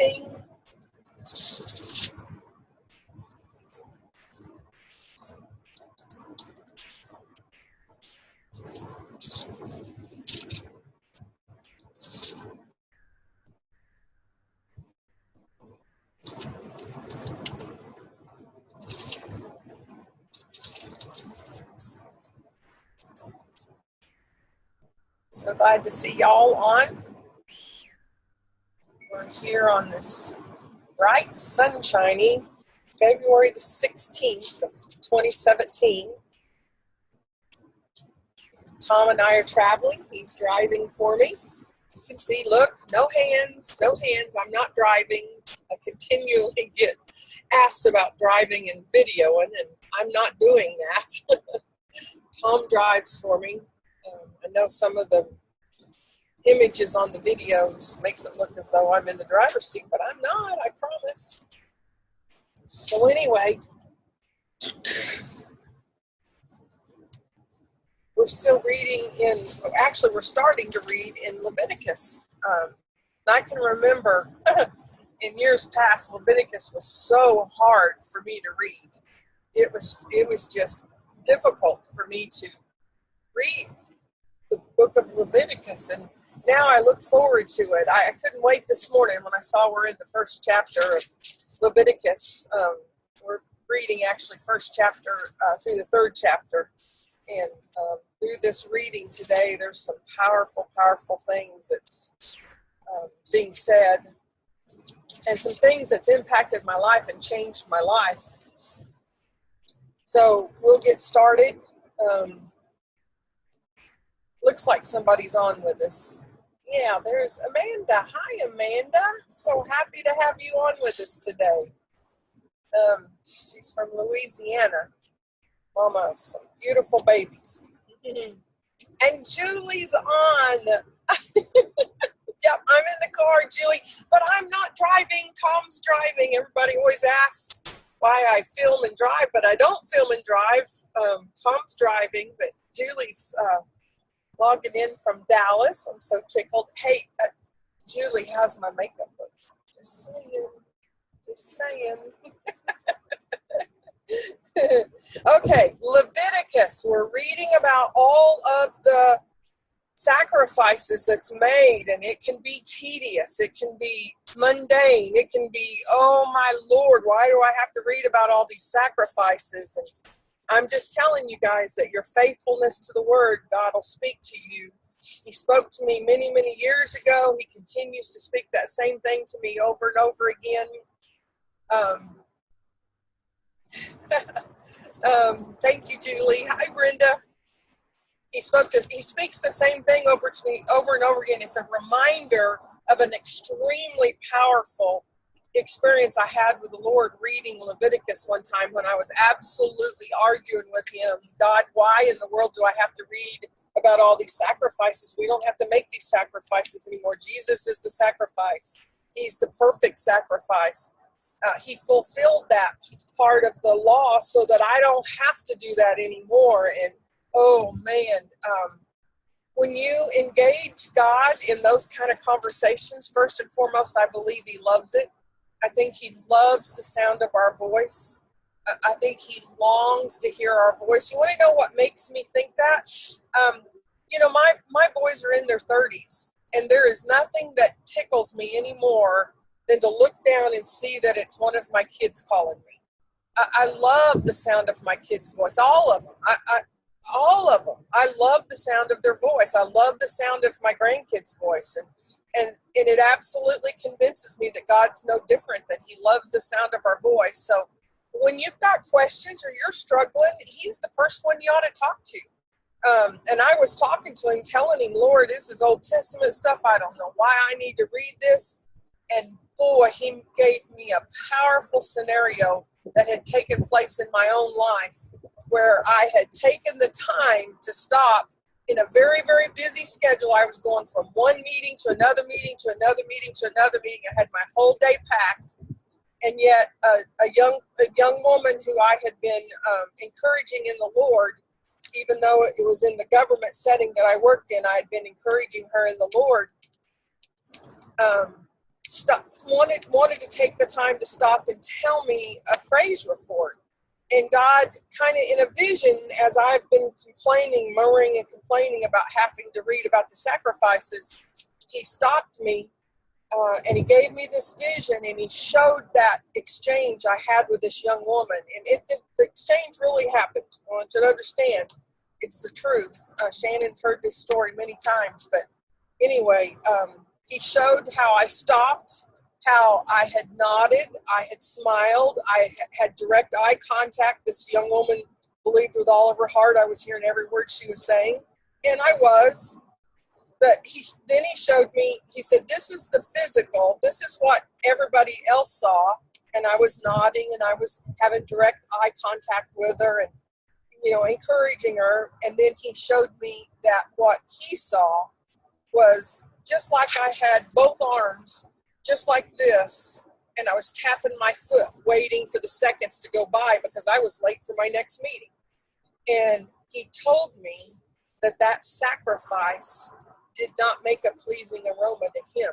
morning. So glad to see y'all on. We're here on this bright, sunshiny February the 16th of 2017. Tom and I are traveling. He's driving for me. You can see, look, no hands, no hands. I'm not driving. I continually get asked about driving and videoing, and I'm not doing that. Tom drives for me. I know some of the images on the videos makes it look as though I'm in the driver's seat, but I'm not, I promise. So anyway, we're still reading we're starting to read in Leviticus. And I can remember in years past, Leviticus was so hard for me to read. It was just difficult for me to read the book of Leviticus, and now I look forward to it. I couldn't wait this morning when I saw we're in the first chapter of Leviticus. We're reading actually first chapter through the third chapter, and through this reading today, there's some powerful things that's being said, and some things that's impacted my life and changed my life. So we'll get started. Looks like somebody's on with us. Yeah, there's Amanda. Hi, Amanda. So happy to have you on with us today. She's from Louisiana. Mama of some beautiful babies. And Julie's on. Yep, I'm in the car, Julie, but I'm not driving. Tom's driving. Everybody always asks why I film and drive, but I don't film and drive. Tom's driving, but Julie's logging in from Dallas. I'm so tickled. Hey, Julie, how's my makeup look? Just saying. Okay, Leviticus. We're reading about all of the sacrifices that's made, and it can be tedious. It can be mundane. It can be, oh my Lord, why do I have to read about all these sacrifices? And I'm just telling you guys that your faithfulness to the word, God will speak to you. He spoke to me many, many years ago. He continues to speak that same thing to me over and over again. Thank you, Julie. Hi, Brenda. He speaks the same thing over to me over and over again. It's a reminder of an extremely powerful experience I had with the Lord reading Leviticus one time when I was absolutely arguing with him. God, why in the world do I have to read about all these sacrifices? We don't have to make these sacrifices anymore. Jesus is the sacrifice. He's the perfect sacrifice. He fulfilled that part of the law so that I don't have to do that anymore. And oh man, when you engage God in those kind of conversations, first and foremost, I believe he loves it. I think he loves the sound of our voice. I think he longs to hear our voice. You want to know what makes me think that? My boys are in their 30s, and there is nothing that tickles me anymore than to look down and see that it's one of my kids calling me. I love the sound of my kids' voice, all of them. All of them. I love the sound of their voice. I love the sound of my grandkids' voice. And it absolutely convinces me that God's no different, that he loves the sound of our voice. So when you've got questions or you're struggling, he's the first one you ought to talk to. And I was talking to him, telling him, Lord, this is Old Testament stuff. I don't know why I need to read this. And boy, he gave me a powerful scenario that had taken place in my own life, where I had taken the time to stop in a very, very busy schedule. I was going from one meeting to another meeting to another meeting to another meeting. I had my whole day packed. And yet a young woman who I had been encouraging in the Lord, even though it was in the government setting that I worked in, I had been encouraging her in the Lord. wanted to take the time to stop and tell me a praise report. And God kind of in a vision, as I've been murmuring and complaining about having to read about the sacrifices, he stopped me and he gave me this vision, and he showed that exchange I had with this young woman. And the exchange really happened. I want you to understand, it's the truth. Shannon's heard this story many times, but anyway, he showed how I stopped, how I had nodded, I had smiled, I had direct eye contact. This young woman believed with all of her heart I was hearing every word she was saying, and I was. But then he showed me, he said, this is the physical, this is what everybody else saw, and I was nodding, and I was having direct eye contact with her, and encouraging her. And then he showed me that what he saw was just like I had both arms, just like this, and I was tapping my foot, waiting for the seconds to go by because I was late for my next meeting. And he told me that sacrifice did not make a pleasing aroma to him,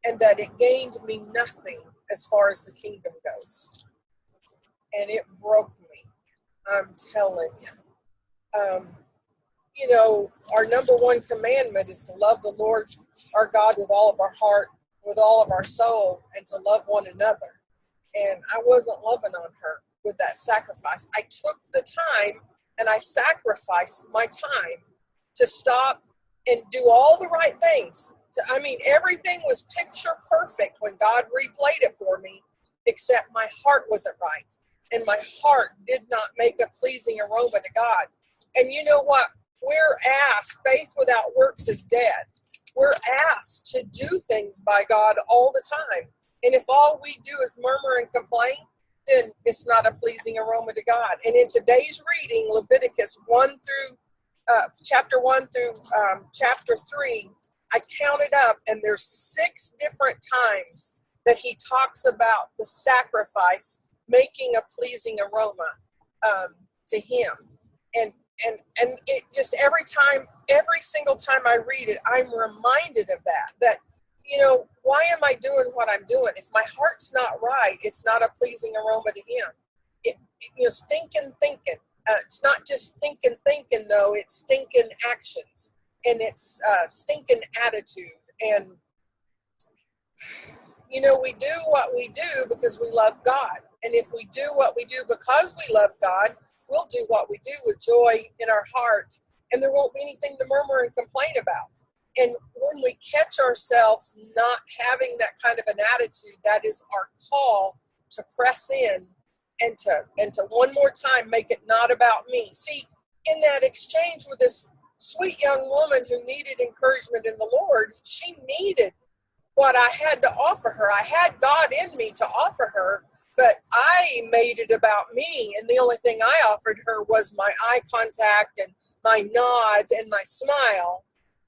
and that it gained me nothing as far as the kingdom goes. And it broke me, I'm telling you. Our number one commandment is to love the Lord our God with all of our heart, with all of our soul, and to love one another. And I wasn't loving on her with that sacrifice. I took the time and I sacrificed my time to stop and do all the right things. Everything was picture perfect when God replayed it for me, except my heart wasn't right. And my heart did not make a pleasing aroma to God. And you know what? We're asked, faith without works is dead. We're asked to do things by God all the time. And if all we do is murmur and complain, then it's not a pleasing aroma to God. And in today's reading, Leviticus chapter 1 through chapter 3, I counted up, and there's 6 different times that he talks about the sacrifice making a pleasing aroma to him. And it just every single time I read it, I'm reminded of that, why am I doing what I'm doing? If my heart's not right, it's not a pleasing aroma to him. Stinking thinking. It's not just stinking thinking, though. It's stinking actions, and it's stinking attitude. And, we do what we do because we love God. And if we do what we do because we love God, we'll do what we do with joy in our heart, and there won't be anything to murmur and complain about. And when we catch ourselves not having that kind of an attitude, that is our call to press in and to one more time make it not about me. See, in that exchange with this sweet young woman who needed encouragement in the Lord, she needed what I had to offer her. I had God in me to offer her, but I made it about me, and the only thing I offered her was my eye contact and my nods and my smile.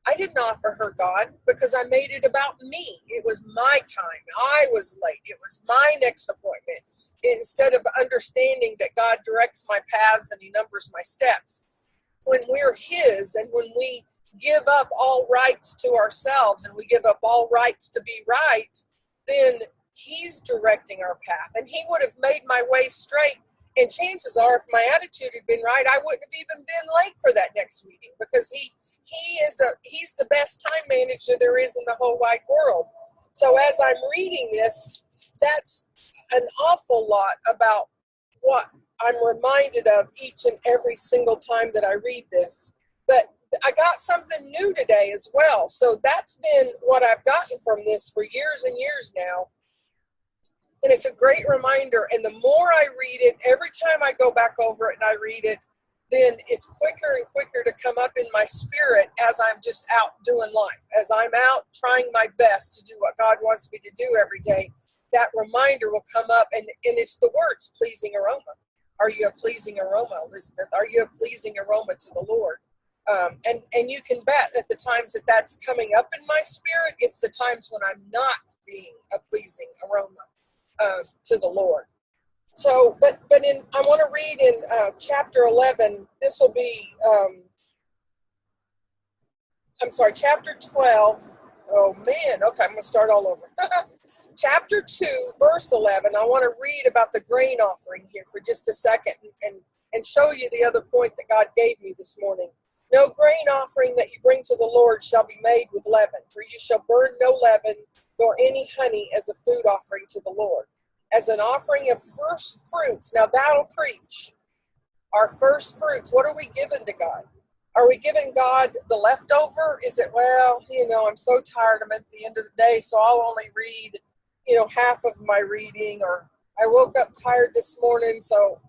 I didn't offer her God because I made it about me. It was my time. I was late. It was my next appointment. Instead of understanding that God directs my paths and he numbers my steps. When we're his, and when we give up all rights to ourselves and we give up all rights to be right, then he's directing our path, and he would have made my way straight. And chances are, if my attitude had been right, I wouldn't have even been late for that next meeting, because he's the best time manager there is in the whole wide world. So as I'm reading this, that's an awful lot about what I'm reminded of each and every single time that I read this. But I got something new today as well. So that's been what I've gotten from this for years and years now. And it's a great reminder. And the more I read it, every time I go back over it and I read it, then it's quicker and quicker to come up in my spirit as I'm just out doing life, as I'm out trying my best to do what God wants me to do every day. That reminder will come up, and it's the words, pleasing aroma. Are you a pleasing aroma, Elizabeth? Are you a pleasing aroma to the Lord? And you can bet at the times that that's coming up in my spirit, it's the times when I'm not being a pleasing aroma to the Lord. So, but I want to read in chapter 11. This will be, chapter 12. Oh man, okay, I'm going to start all over. chapter 2, verse 11, I want to read about the grain offering here for just a second and show you the other point that God gave me this morning. No grain offering that you bring to the Lord shall be made with leaven, for you shall burn no leaven nor any honey as a food offering to the Lord. As an offering of first fruits, now that'll preach. Our first fruits, what are we giving to God? Are we giving God the leftover? Is it, well, I'm so tired, I'm at the end of the day, so I'll only read, half of my reading, or I woke up tired this morning, so,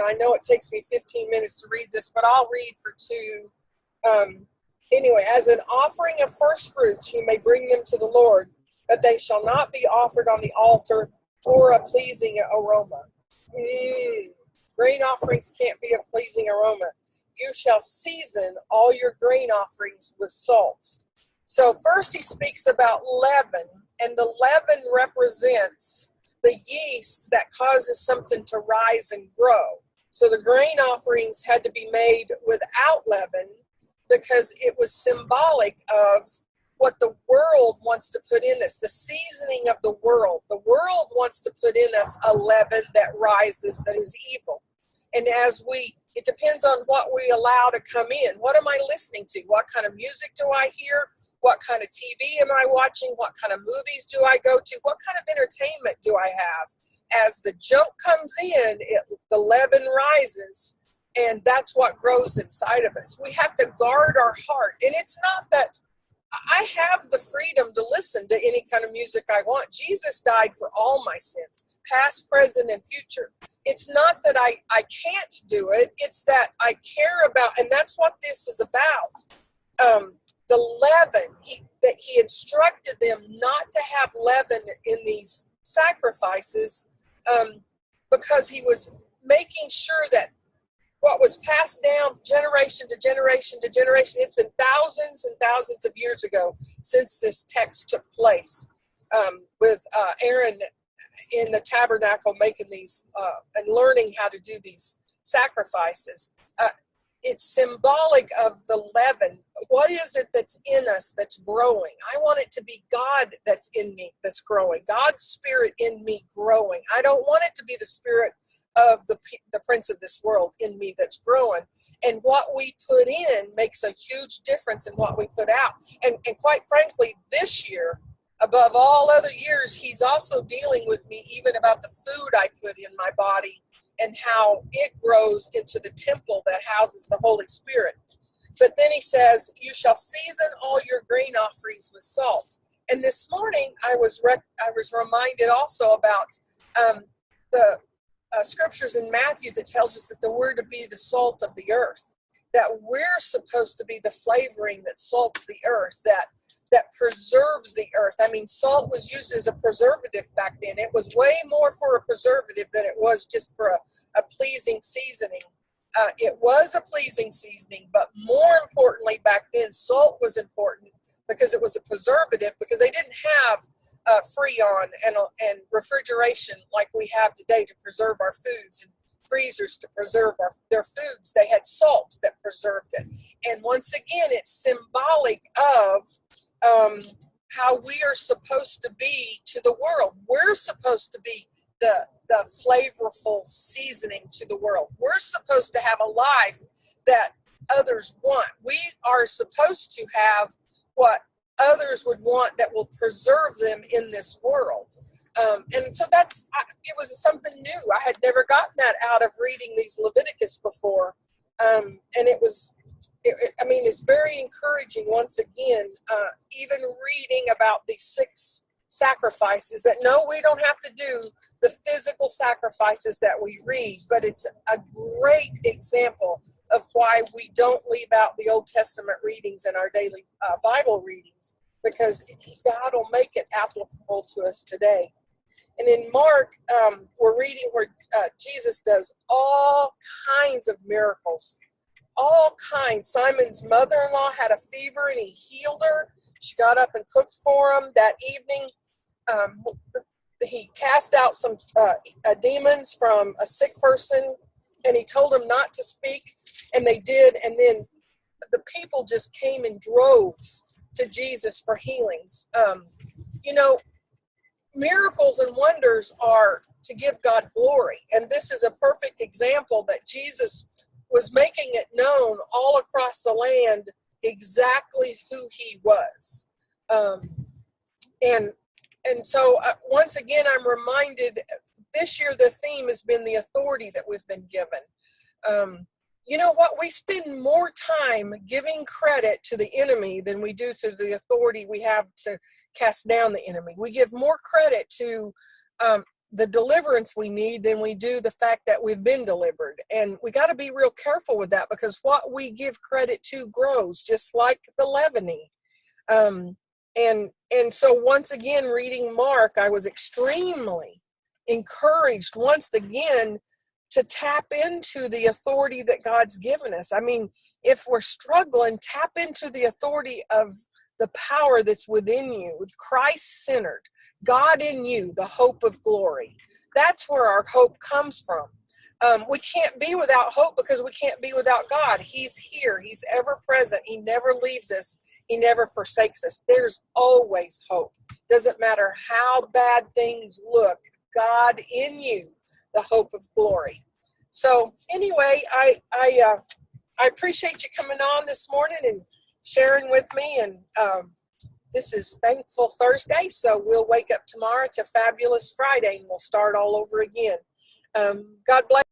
I know it takes me 15 minutes to read this, but I'll read for 2. Anyway, as an offering of first fruits, you may bring them to the Lord, but they shall not be offered on the altar for a pleasing aroma. Grain offerings can't be a pleasing aroma. You shall season all your grain offerings with salt. So first he speaks about leaven, and the leaven represents the yeast that causes something to rise and grow. So the grain offerings had to be made without leaven because it was symbolic of what the world wants to put in us, the seasoning of the world. The world wants to put in us a leaven that rises, that is evil. And it depends on what we allow to come in. What am I listening to? What kind of music do I hear? What kind of TV am I watching? What kind of movies do I go to? What kind of entertainment do I have? As the junk comes in, the leaven rises, and that's what grows inside of us. We have to guard our heart. And it's not that I have the freedom to listen to any kind of music I want. Jesus died for all my sins, past, present, and future. It's not that I can't do it. It's that I care about, and that's what this is about. The leaven, that he instructed them not to have leaven in these sacrifices, because he was making sure that what was passed down generation to generation to generation, it's been thousands and thousands of years ago since this text took place, with Aaron in the tabernacle making these and learning how to do these sacrifices. It's symbolic of the leaven. What is it that's in us that's growing? I want it to be God that's in me that's growing, God's spirit in me growing. I don't want it to be the spirit of the prince of this world in me that's growing. And what we put in makes a huge difference in what we put out. And quite frankly, this year, above all other years, he's also dealing with me even about the food I put in my body and how it grows into the temple that houses the Holy Spirit. But then he says, you shall season all your grain offerings with salt. And this morning I was reminded also about the scriptures in Matthew that tells us that we're to be the salt of the earth, that we're supposed to be the flavoring that salts the earth, that preserves the earth. I mean, salt was used as a preservative back then. It was way more for a preservative than it was just for a pleasing seasoning. It was a pleasing seasoning, but more importantly back then, salt was important because it was a preservative, because they didn't have Freon and refrigeration like we have today to preserve our foods, and freezers to preserve their foods. They had salt that preserved it. And once again, it's symbolic of how we are supposed to be to the world. We're supposed to be the flavorful seasoning to the world. We're supposed to have a life that others want. We are supposed to have what others would want that will preserve them in this world. And so it was something new. I had never gotten that out of reading these Leviticus before. And it's very encouraging once again, even reading about these 6 sacrifices, that no, we don't have to do the physical sacrifices that we read, but it's a great example of why we don't leave out the Old Testament readings in our daily Bible readings, because God will make it applicable to us today. And in Mark, we're reading where Jesus does all kinds of miracles. All kinds. Simon's mother-in-law had a fever and he healed her. She got up and cooked for him that evening. He cast out some demons from a sick person, and he told them not to speak, and they did. And then the people just came in droves to Jesus for healings. miracles and wonders are to give God glory. And this is a perfect example that Jesus was making it known all across the land exactly who he was. Um, and so once again, I'm reminded this year the theme has been the authority that we've been given. You know what? We spend more time giving credit to the enemy than we do to the authority we have to cast down the enemy. We give more credit to the deliverance we need than we do the fact that we've been delivered. And we got to be real careful with that, because what we give credit to grows, just like the leavening. And so once again, reading Mark, I was extremely encouraged once again to tap into the authority that God's given us. I mean, if we're struggling, tap into the authority of the power that's within you, Christ-centered, God in you, the hope of glory. That's where our hope comes from. We can't be without hope because we can't be without God. He's here. He's ever present. He never leaves us. He never forsakes us. There's always hope. Doesn't matter how bad things look. God in you, the hope of glory. So anyway, I appreciate you coming on this morning and sharing with me. And this is Thankful Thursday, so we'll wake up tomorrow to Fabulous Friday, and we'll start all over again. God bless.